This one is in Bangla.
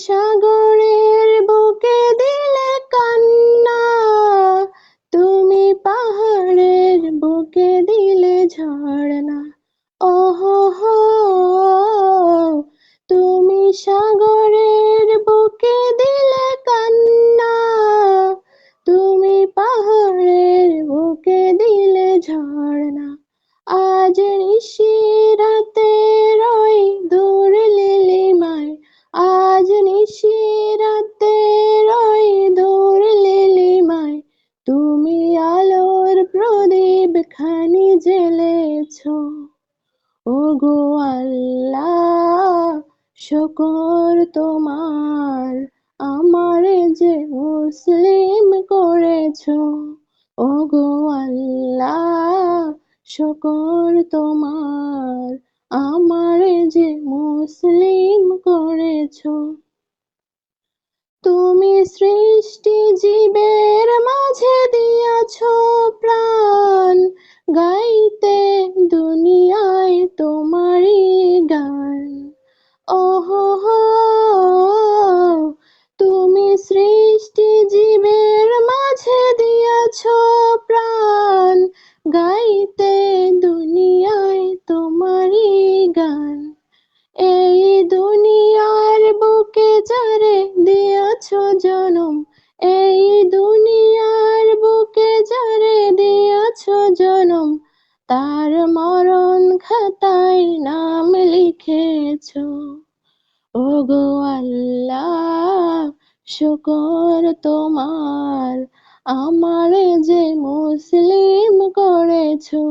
সাগরের বুকে দিলে কান্না, তুমি পাহাড়ের বুকে দিলে ঝর্ণা। ওহো হো, তুমি সাগরের বুকে দিলে কান্না, তুমি পাহাড়ের বুকে দিলে ঝর্ণা। আজ নিশিরাতে রই দূর লিলিমায়, আজ নিশিরাতে রই দূর লিলিমায়, তুমি আলোর প্রদীপ খানি জ্বেলেছো। ওগো আল্লাহ, শুকর তোমার, আমারে যে মুসলিম করেছো। ওগো আল্লাহ, শুকর তোমার, আমারে যে মুসলিম করেছো। তুমি সৃষ্টি জীবের মাঝে দিয়াছো প্রাণ, গাইতে দুনিয়ায় তোমারই গান। ওহো হো, তুমি সৃষ্টি জীবের মাঝে দিয়াছো প্রাণ, গাইতে দুনিয়ায় তোমারই গান। এই দুনিয়ার বুকে যারে দিয়াছো জনম, এই দুনিয়ার বুকে যারে দিয়াছো জনম, তার মরণ খাতায় নাম লিখেছো। ওগো আল্লাহ, শুকর তোমার, আমারে যে মুসলিম করেছো।